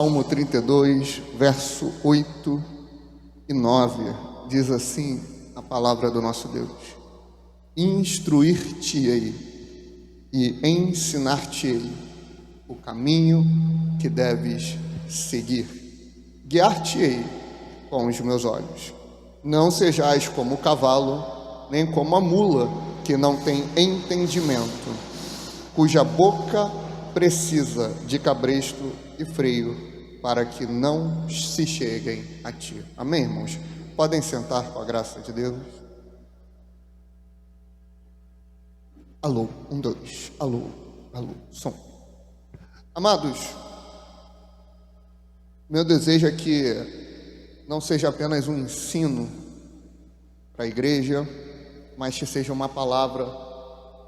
Salmo 32, verso 8 e 9, diz assim a palavra do nosso Deus: Instruir-te-ei e ensinar-te-ei o caminho que deves seguir. Guiar-te-ei com os meus olhos. Não sejais como o cavalo, nem como a mula, que não tem entendimento, cuja boca precisa de cabresto e freio, para que não se cheguem a ti. Amém, irmãos? Podem sentar com a graça de Deus. Alô, 1, 2, alô, som. Amados, meu desejo é que não seja apenas um ensino para a igreja, mas que seja uma palavra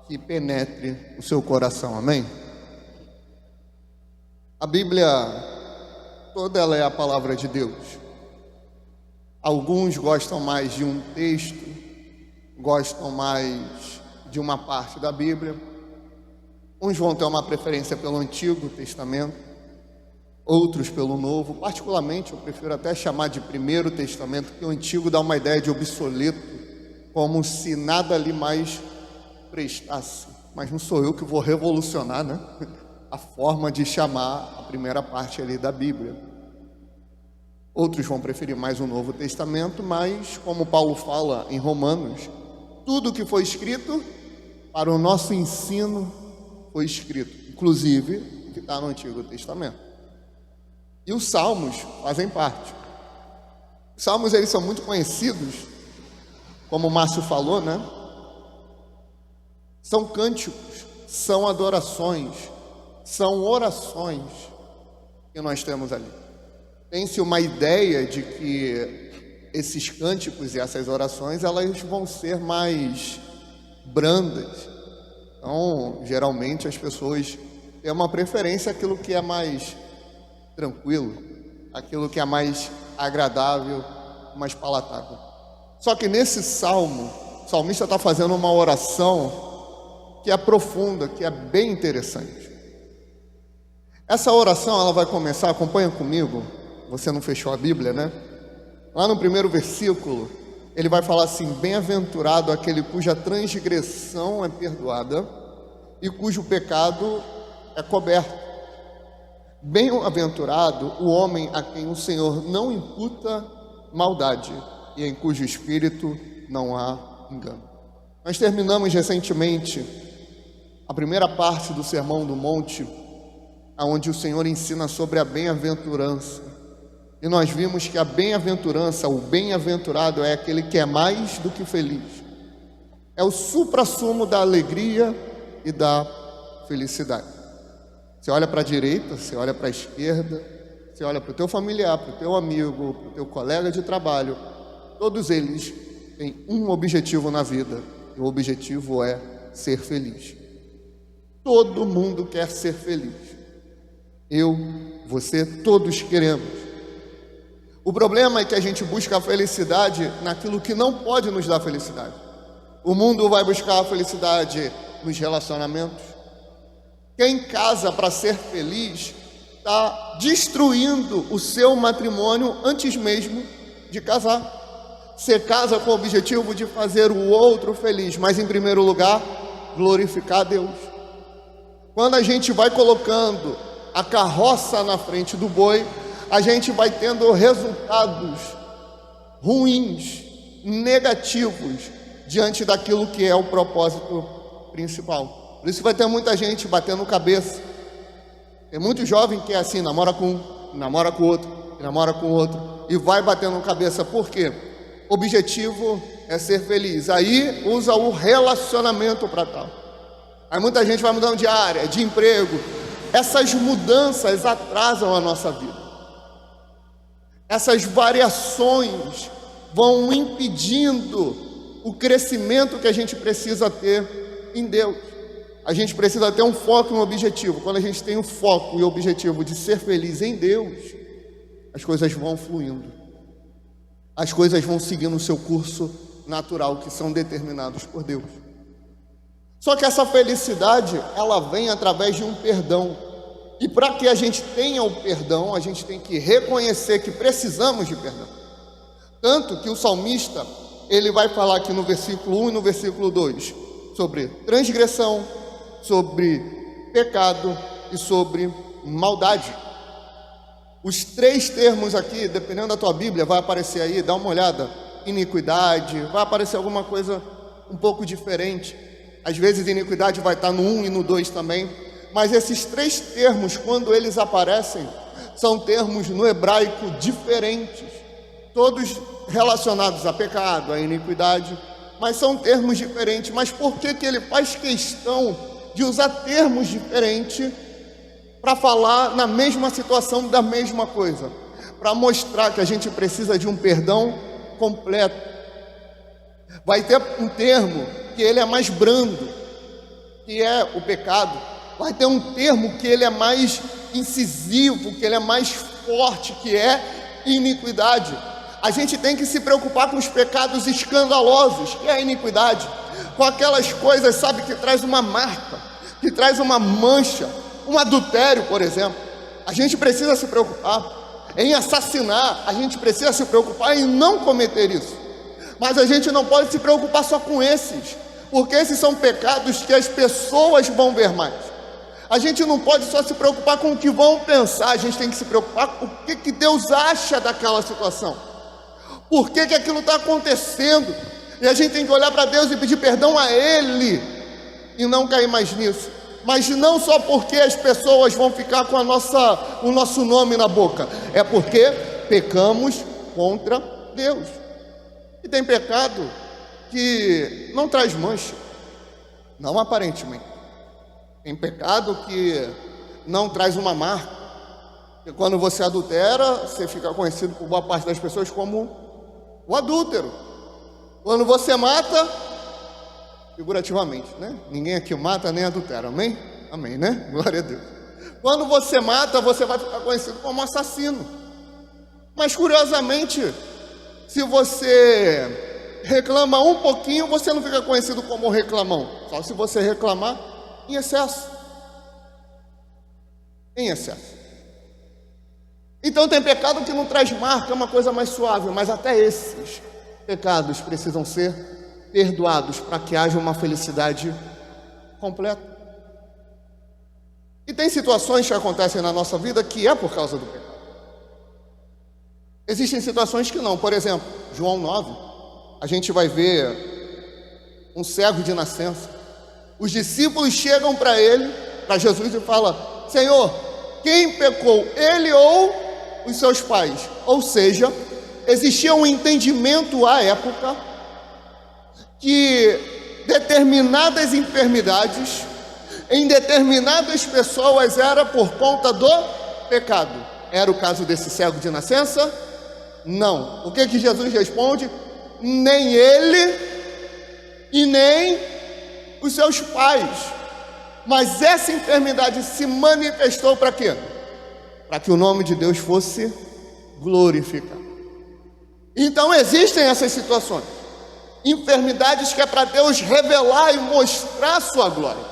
que penetre o seu coração, amém? A Bíblia toda ela é a palavra de Deus. Alguns gostam mais de um texto, gostam mais de uma parte da Bíblia. Uns vão ter uma preferência pelo Antigo Testamento, outros pelo Novo. Particularmente, eu prefiro até chamar de Primeiro Testamento, porque o Antigo dá uma ideia de obsoleto, como se nada ali mais prestasse. Mas não sou eu que vou revolucionar, né? A forma de chamar a primeira parte ali da Bíblia. Outros vão preferir mais o Novo Testamento, mas como Paulo fala em Romanos, tudo que foi escrito para o nosso ensino foi escrito, inclusive o que está no Antigo Testamento. E os Salmos fazem parte. Os Salmos, eles são muito conhecidos, como o Márcio falou, né? São cânticos, são adorações, são orações que nós temos ali. Tem-se uma ideia de que esses cânticos e essas orações, elas vão ser mais brandas. Então, geralmente as pessoas têm uma preferência àquilo que é mais tranquilo, aquilo que é mais agradável, mais palatável. Só que nesse salmo, o salmista está fazendo uma oração que é profunda, que é bem interessante. Essa oração, ela vai começar, acompanha comigo, você não fechou a Bíblia, né? Lá no primeiro versículo, ele vai falar assim: bem-aventurado aquele cuja transgressão é perdoada e cujo pecado é coberto. Bem-aventurado o homem a quem o Senhor não imputa maldade e em cujo espírito não há engano. Nós terminamos recentemente a primeira parte do Sermão do Monte, onde o Senhor ensina sobre a bem-aventurança. E nós vimos que a bem-aventurança, o bem-aventurado, é aquele que é mais do que feliz. É o suprassumo da alegria e da felicidade. Você olha para a direita, você olha para a esquerda, você olha para o teu familiar, para o teu amigo, para o teu colega de trabalho. Todos eles têm um objetivo na vida, e o objetivo é ser feliz. Todo mundo quer ser feliz. Eu, você, todos queremos. O problema é que a gente busca a felicidade naquilo que não pode nos dar felicidade. O mundo vai buscar a felicidade nos relacionamentos. Quem casa para ser feliz está destruindo o seu matrimônio antes mesmo de casar. Você casa com o objetivo de fazer o outro feliz, mas em primeiro lugar, glorificar a Deus. Quando a gente vai colocando a carroça na frente do boi, a gente vai tendo resultados ruins, negativos, diante daquilo que é o propósito principal. Por isso vai ter muita gente batendo cabeça. Tem muito jovem que é assim, namora com um, namora com outro, namora com outro, e vai batendo cabeça. Por quê? O objetivo é ser feliz. Aí usa o relacionamento para tal. Aí muita gente vai mudando de área, de emprego. Essas mudanças atrasam a nossa vida. Essas variações vão impedindo o crescimento que a gente precisa ter em Deus. A gente precisa ter um foco e um objetivo. Quando a gente tem um foco e o objetivo de ser feliz em Deus, as coisas vão fluindo. As coisas vão seguindo o seu curso natural, que são determinados por Deus. Só que essa felicidade, ela vem através de um perdão. E para que a gente tenha o perdão, a gente tem que reconhecer que precisamos de perdão. Tanto que o salmista, ele vai falar aqui no versículo 1 e no versículo 2 sobre transgressão, sobre pecado e sobre maldade. Os três termos aqui, dependendo da tua Bíblia, vai aparecer aí, dá uma olhada. Iniquidade, vai aparecer alguma coisa um pouco diferente. Às vezes iniquidade vai estar no 1 e no 2 também. Mas esses três termos, quando eles aparecem, são termos no hebraico diferentes. Todos relacionados a pecado, a iniquidade, mas são termos diferentes. Mas por que ele faz questão de usar termos diferentes para falar na mesma situação da mesma coisa? Para mostrar que a gente precisa de um perdão completo. Vai ter um termo que ele é mais brando, que é o pecado. Vai ter um termo que ele é mais incisivo, que ele é mais forte, que é iniquidade. A gente tem que se preocupar com os pecados escandalosos, que é a iniquidade, com aquelas coisas, sabe, que traz uma marca, que traz uma mancha, um adultério, por exemplo. A gente precisa se preocupar em assassinar, a gente precisa se preocupar em não cometer isso. Mas a gente não pode se preocupar só com esses, porque esses são pecados que as pessoas vão ver mais. A gente não pode só se preocupar com o que vão pensar, a gente tem que se preocupar com o que Deus acha daquela situação. Por que aquilo está acontecendo? E a gente tem que olhar para Deus e pedir perdão a Ele e não cair mais nisso. Mas não só porque as pessoas vão ficar com o nosso nome na boca, é porque pecamos contra Deus. E tem pecado que não traz mancha, não aparentemente. Tem pecado que não traz uma marca. E quando você adultera, você fica conhecido por boa parte das pessoas como o adúltero. Quando você mata, figurativamente, né? Ninguém aqui mata nem adultera, amém? Amém, né? Glória a Deus. Quando você mata, você vai ficar conhecido como assassino. Mas curiosamente, se você reclama um pouquinho, você não fica conhecido como reclamão. Só se você reclamar em excesso. Em excesso. Então tem pecado que não traz marca, é uma coisa mais suave, mas até esses pecados precisam ser perdoados para que haja uma felicidade completa. E tem situações que acontecem na nossa vida que é por causa do pecado. Existem situações que não. Por exemplo, João 9, a gente vai ver um cego de nascença. Os discípulos chegam para ele, para Jesus, e falam: Senhor, quem pecou, ele ou os seus pais? Ou seja, existia um entendimento à época que determinadas enfermidades em determinadas pessoas era por conta do pecado. Era o caso desse cego de nascença? Não. O que Jesus responde? Nem ele e nem os seus pais. Mas essa enfermidade se manifestou para quê? Para que o nome de Deus fosse glorificado. Então existem essas situações, enfermidades que é para Deus revelar e mostrar a sua glória.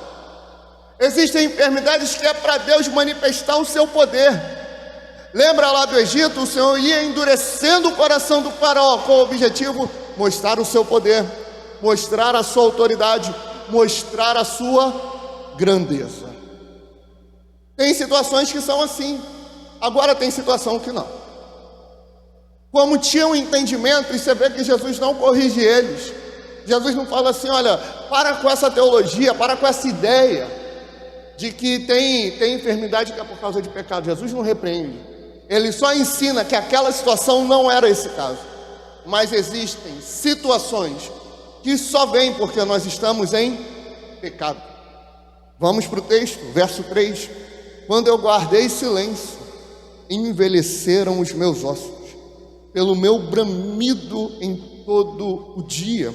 Existem enfermidades que é para Deus manifestar o seu poder. Lembra lá do Egito, o Senhor ia endurecendo o coração do faraó com o objetivo de mostrar o seu poder, mostrar a sua autoridade, mostrar a sua grandeza. Tem situações que são assim. Agora tem situação que não. Como tinha um entendimento, e você vê que Jesus não corrige eles. Jesus não fala assim: olha, para com essa teologia, para com essa ideia de que tem enfermidade que é por causa de pecado. Jesus não repreende. Ele só ensina que aquela situação não era esse caso. Mas existem situações que só vêm porque nós estamos em pecado. Vamos para o texto, verso 3. Quando eu guardei silêncio, envelheceram os meus ossos, pelo meu bramido em todo o dia,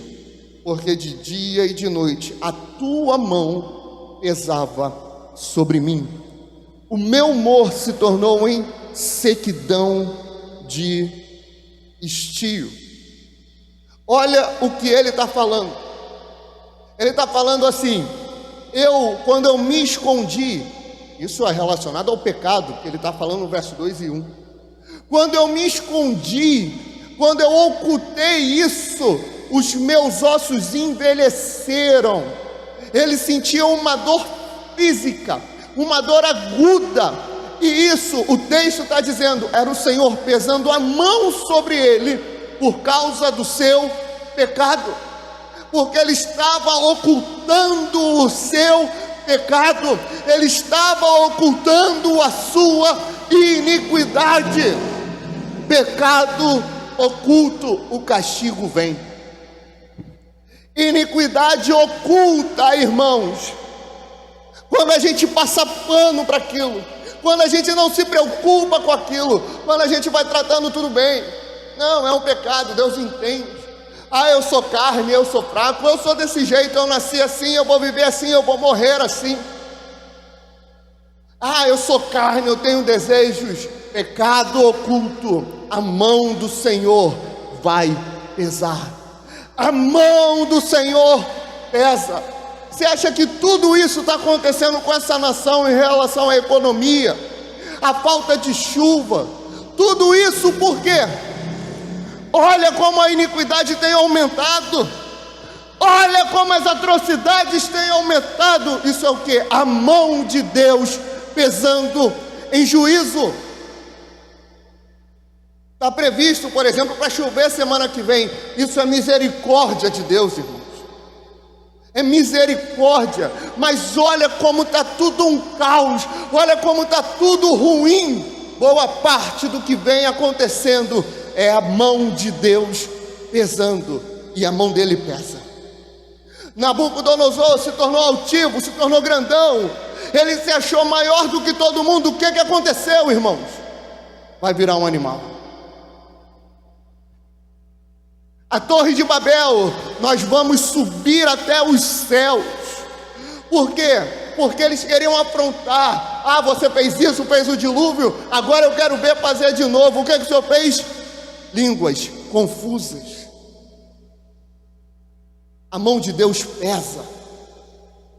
porque de dia e de noite a tua mão pesava sobre mim. O meu humor se tornou em sequidão de estio. Olha o que ele está falando. Ele está falando assim: quando eu me escondi, isso é relacionado ao pecado, que ele está falando no verso 2 e 1. Quando eu me escondi, quando eu ocultei isso, os meus ossos envelheceram. Ele sentia uma dor física, uma dor aguda, e isso, o texto está dizendo, era o Senhor pesando a mão sobre ele, por causa do seu pecado, porque ele estava ocultando o seu pecado, ele estava ocultando a sua iniquidade. Pecado oculto, o castigo vem. Iniquidade oculta, irmãos, quando a gente passa pano para aquilo, quando a gente não se preocupa com aquilo, quando a gente vai tratando tudo bem. Não, é um pecado, Deus entende. Eu sou carne, eu sou fraco, eu sou desse jeito, eu nasci assim, eu vou viver assim, eu vou morrer assim. Eu sou carne, eu tenho desejos. Pecado oculto, a mão do Senhor vai pesar. A mão do Senhor pesa. Você acha que tudo isso está acontecendo com essa nação em relação à economia, a falta de chuva? Tudo isso por quê? Olha como a iniquidade tem aumentado. Olha como as atrocidades têm aumentado. Isso é o quê? A mão de Deus pesando em juízo. Está previsto, por exemplo, para chover semana que vem. Isso é misericórdia de Deus, irmãos. É misericórdia. Mas olha como está tudo um caos. Olha como está tudo ruim. Boa parte do que vem acontecendo é a mão de Deus pesando. E a mão dele pesa. Nabucodonosor se tornou altivo, se tornou grandão. Ele se achou maior do que todo mundo. O que aconteceu, irmãos? Vai virar um animal. A Torre de Babel, nós vamos subir até os céus. Por quê? Porque eles queriam afrontar. Você fez isso, fez o dilúvio, agora eu quero ver fazer de novo. O que o Senhor fez? Línguas confusas. A mão de Deus pesa,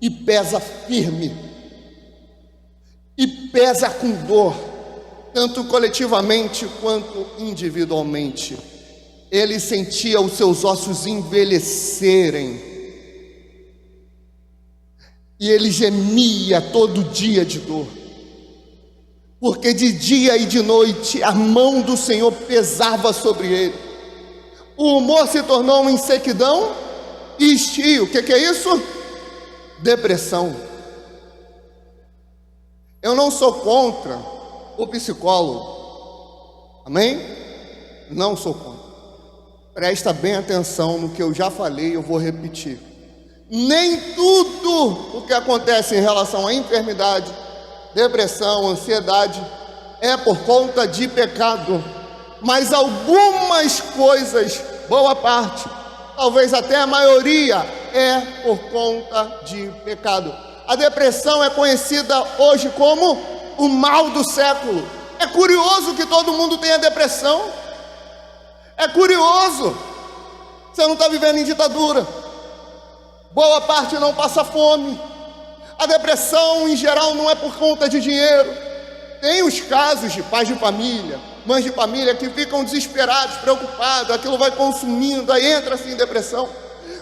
e pesa firme, e pesa com dor, tanto coletivamente quanto individualmente. Ele sentia os seus ossos envelhecerem, e ele gemia todo dia de dor, porque de dia e de noite a mão do Senhor pesava sobre ele. O humor se tornou uma insequidão e estio. O que é isso? Depressão. Eu não sou contra o psicólogo, amém? Não sou contra. Presta bem atenção no que eu já falei, eu vou repetir. Nem tudo o que acontece em relação à enfermidade, depressão, ansiedade, é por conta de pecado. Mas algumas coisas, boa parte, talvez até a maioria, é por conta de pecado. A depressão é conhecida hoje como o mal do século. É curioso que todo mundo tenha depressão. É curioso. Você não está vivendo em ditadura. Boa parte não passa fome. A depressão, em geral, não é por conta de dinheiro. Tem os casos de pais de família, mães de família que ficam desesperados, preocupados, aquilo vai consumindo, aí entra-se em depressão.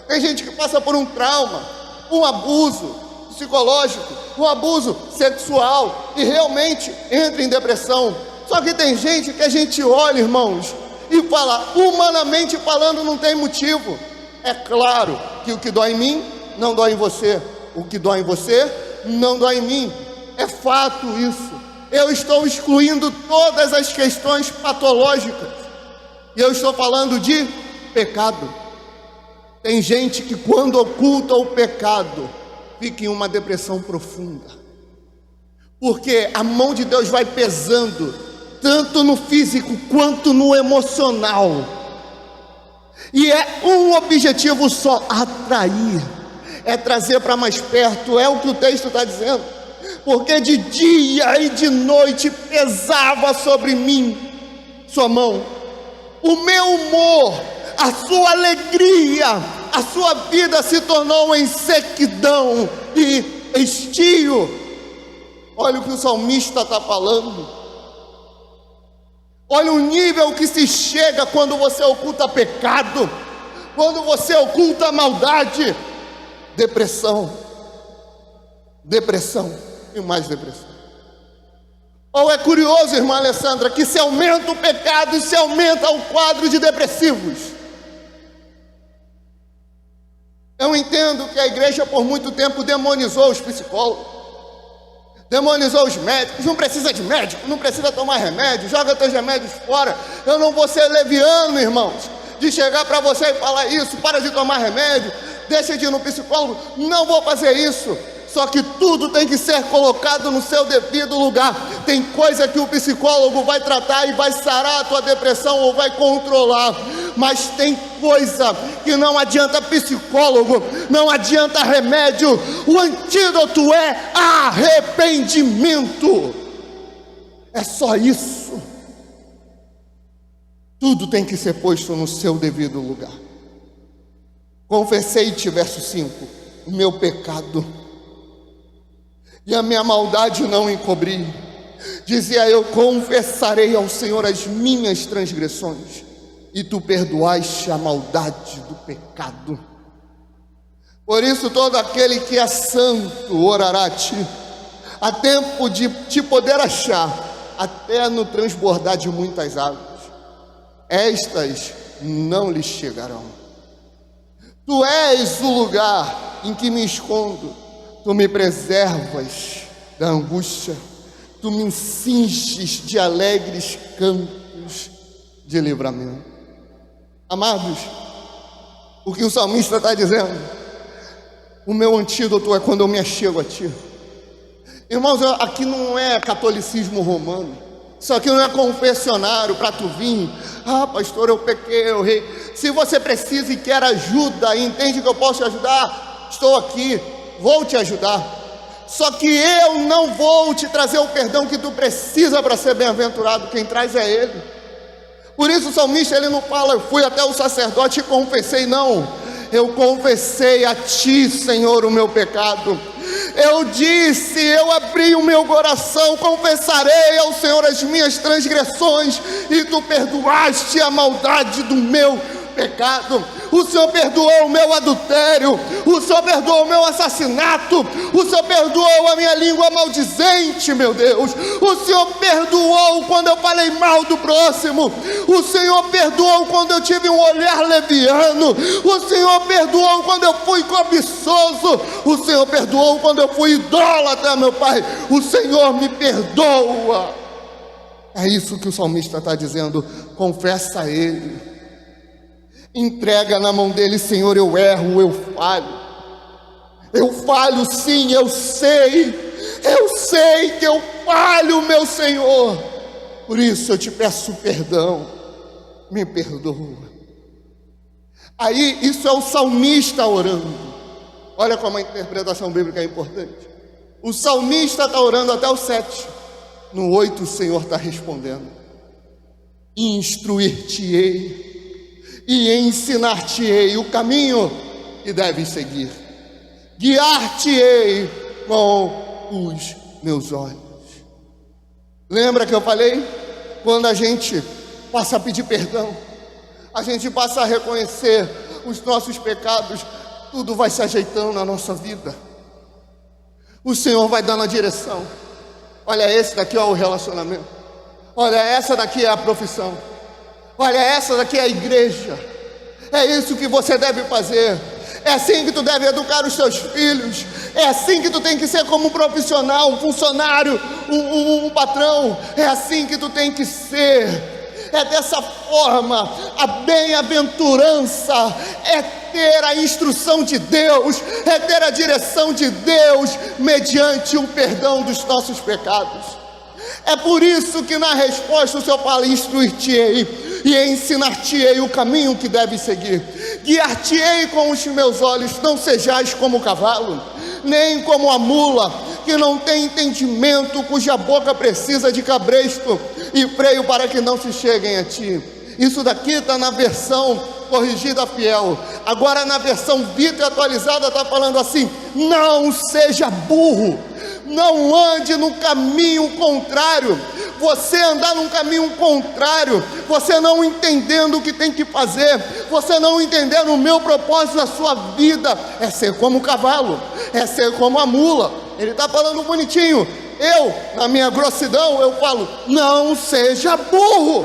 Tem gente que passa por um trauma, um abuso psicológico, um abuso sexual, e realmente entra em depressão. Só que tem gente que a gente olha, irmãos, e fala, humanamente falando, não tem motivo. É claro que o que dói em mim, não dói em você. O que dói em você, não dói em mim. É fato isso. Eu estou excluindo todas as questões patológicas. E eu estou falando de pecado. Tem gente que quando oculta o pecado, fica em uma depressão profunda. Porque a mão de Deus vai pesando, tanto no físico quanto no emocional. E é um objetivo só: atrair, é trazer para mais perto. É o que o texto está dizendo. Porque de dia e de noite pesava sobre mim sua mão, o meu humor, a sua alegria, a sua vida se tornou em sequidão e estio. Olha o que o salmista está falando. Olha o nível que se chega quando você oculta pecado, quando você oculta maldade. Depressão e mais depressão. Ou é curioso, irmã Alessandra, que se aumenta o pecado e se aumenta o quadro de depressivos. Eu entendo que a igreja por muito tempo demonizou os psicólogos, demonizou os médicos. Não precisa de médico, não precisa tomar remédio, joga teus remédios fora. Eu não vou ser leviano, irmãos, de chegar para você e falar isso, para de tomar remédio, deixa de ir no psicólogo. Não vou fazer isso. Só que tudo tem que ser colocado no seu devido lugar. Tem coisa que o psicólogo vai tratar e vai sarar a tua depressão ou vai controlar. Mas tem coisa que não adianta psicólogo, não adianta remédio. O antídoto é arrependimento. É só isso. Tudo tem que ser posto no seu devido lugar. Confessei-te, verso 5, o meu pecado e a minha maldade não encobri. Dizia eu: confessarei ao Senhor as minhas transgressões, e tu perdoaste a maldade do pecado. Por isso todo aquele que é santo orará a ti, a tempo de te poder achar, até no transbordar de muitas águas, estas não lhes chegarão. Tu és o lugar em que me escondo. Tu me preservas da angústia, tu me cinges de alegres cantos de livramento. Amados, o que o salmista está dizendo, o meu antídoto é quando eu me achego a ti. Irmãos, aqui não é catolicismo romano, isso aqui não é confessionário para tu vir: ah, pastor, eu pequei, eu errei. Se você precisa e quer ajuda e entende que eu posso te ajudar, estou aqui, vou te ajudar. Só que eu não vou te trazer o perdão que tu precisa para ser bem-aventurado. Quem traz é Ele. Por isso o salmista, ele não fala: eu fui até o sacerdote e confessei. Não, eu confessei a ti, Senhor, o meu pecado. Eu disse, eu abri o meu coração, confessarei ao Senhor as minhas transgressões, e tu perdoaste a maldade do meu pecado. O Senhor perdoou o meu adultério, o Senhor perdoou o meu assassinato, o Senhor perdoou a minha língua maldizente, meu Deus. O Senhor perdoou quando eu falei mal do próximo, o Senhor perdoou quando eu tive um olhar leviano, o Senhor perdoou quando eu fui cobiçoso, o Senhor perdoou quando eu fui idólatra, meu Pai. O Senhor me perdoa. É isso que o salmista está dizendo. Confessa a Ele, entrega na mão dele: Senhor, eu erro, eu falho sim, eu sei que eu falho, meu Senhor. Por isso eu te peço perdão, me perdoa. Aí isso é o salmista orando. Olha como a interpretação bíblica é importante. O salmista está orando até o 7. No 8 o Senhor está respondendo: instruir-te-ei e ensinar-te-ei o caminho que deves seguir, guiar-te-ei com os meus olhos. Lembra que eu falei? Quando a gente passa a pedir perdão, a gente passa a reconhecer os nossos pecados, tudo vai se ajeitando na nossa vida. O Senhor vai dando a direção. Olha, esse daqui é o relacionamento. Olha, essa daqui é a profissão. Olha, essa daqui é a igreja. É isso que você deve fazer. É assim que tu deve educar os teus filhos. É assim que tu tem que ser como um profissional, um funcionário, um patrão. É assim que tu tem que ser. É dessa forma. A bem-aventurança é ter a instrução de Deus, é ter a direção de Deus mediante o perdão dos nossos pecados. É por isso que na resposta o Senhor fala: instruir-te-ei e ensinar-te-ei o caminho que deve seguir, guiar-te-ei com os meus olhos. Não sejais como o cavalo, nem como a mula, que não tem entendimento, cuja boca precisa de cabresto e freio para que não se cheguem a ti. Isso daqui está na versão corrigida fiel. Agora na versão Vida atualizada está falando assim: não seja burro, Não ande no caminho contrário. Você andar num caminho contrário, você não entendendo o que tem que fazer, você não entendendo o meu propósito da sua vida, é ser como o cavalo, é ser como a mula. Ele está falando bonitinho. Eu, na minha grossidão, eu falo: não seja burro.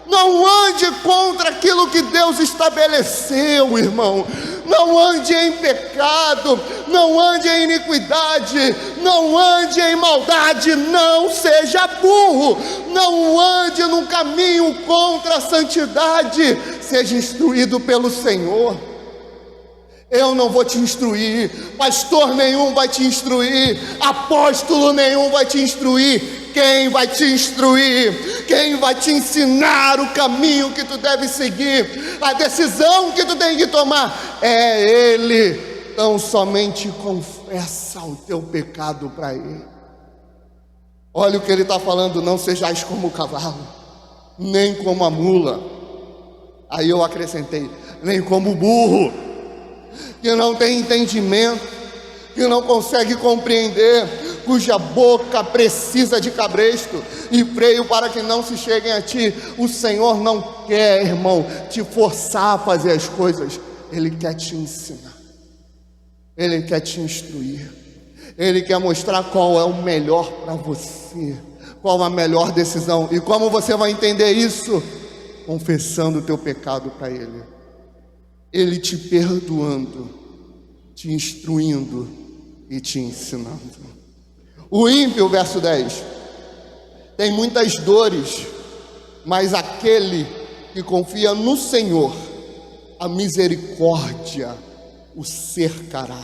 Não ande contra aquilo que Deus estabeleceu, irmão. Não ande em pecado, não ande em iniquidade, não ande em maldade, não seja burro. Não ande num caminho contra a santidade. Seja instruído pelo Senhor. Eu não vou te instruir, pastor nenhum vai te instruir, apóstolo nenhum vai te instruir. Quem vai te instruir, quem vai te ensinar o caminho que tu deve seguir, a decisão que tu tem que tomar, é Ele. Então somente confessa o teu pecado para Ele. Olha o que Ele está falando: não sejais como o cavalo, nem como a mula. Aí eu acrescentei: nem como o burro, que não tem entendimento, que não consegue compreender, cuja boca precisa de cabresto e freio para que não se cheguem a ti. O Senhor não quer, irmão, te forçar a fazer as coisas. Ele quer te ensinar, Ele quer te instruir, Ele quer mostrar qual é o melhor para você, qual a melhor decisão. E como você vai entender isso? Confessando o teu pecado para Ele, Ele te perdoando, te instruindo e te ensinando. O ímpio, verso 10, tem muitas dores, mas aquele que confia no Senhor, a misericórdia o cercará.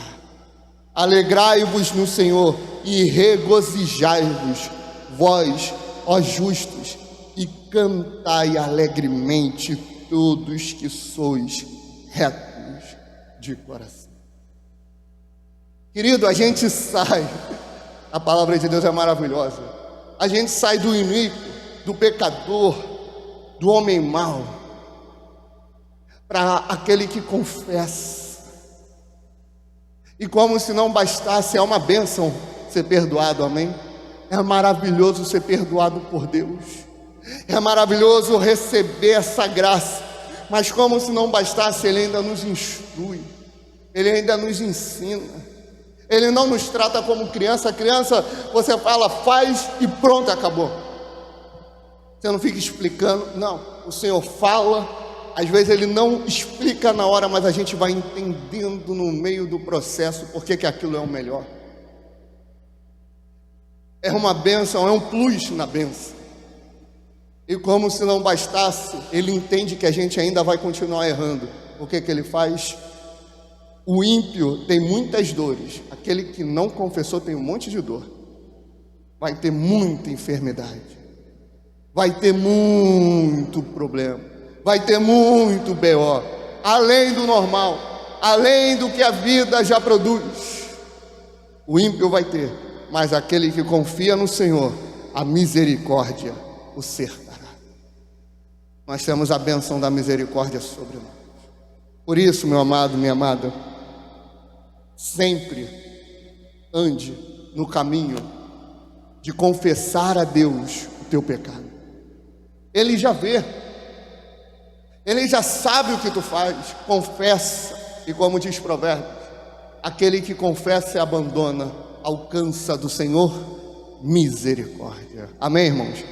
Alegrai-vos no Senhor e regozijai-vos, vós, ó justos, e cantai alegremente, todos que sois retos de coração. Querido, a gente sai, a palavra de Deus é maravilhosa, a gente sai do iníquo, do pecador, do homem mau, para aquele que confessa. E como se não bastasse, é uma bênção ser perdoado, amém? É maravilhoso ser perdoado por Deus, é maravilhoso receber essa graça. Mas como se não bastasse, Ele ainda nos instrui, Ele ainda nos ensina. Ele não nos trata como criança. Criança, você fala, faz e pronto, acabou. Você não fica explicando, não. O Senhor fala, às vezes Ele não explica na hora, mas a gente vai entendendo no meio do processo porque que aquilo é o melhor. É uma bênção, é um plus na bênção. E como se não bastasse, Ele entende que a gente ainda vai continuar errando. O que que Ele faz? O ímpio tem muitas dores, aquele que não confessou tem um monte de dor, vai ter muita enfermidade, vai ter muito problema, vai ter muito BO, além do normal, além do que a vida já produz. O ímpio vai ter, mas aquele que confia no Senhor, a misericórdia o cercará. Nós temos a bênção da misericórdia sobre nós. Por isso, meu amado, minha amada, sempre ande no caminho de confessar a Deus o teu pecado. Ele já vê, Ele já sabe o que tu faz. Confessa, e como diz Provérbios, aquele que confessa e abandona alcança do Senhor misericórdia. Amém, irmãos?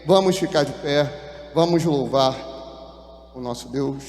Vamos ficar de pé, vamos louvar o nosso Deus.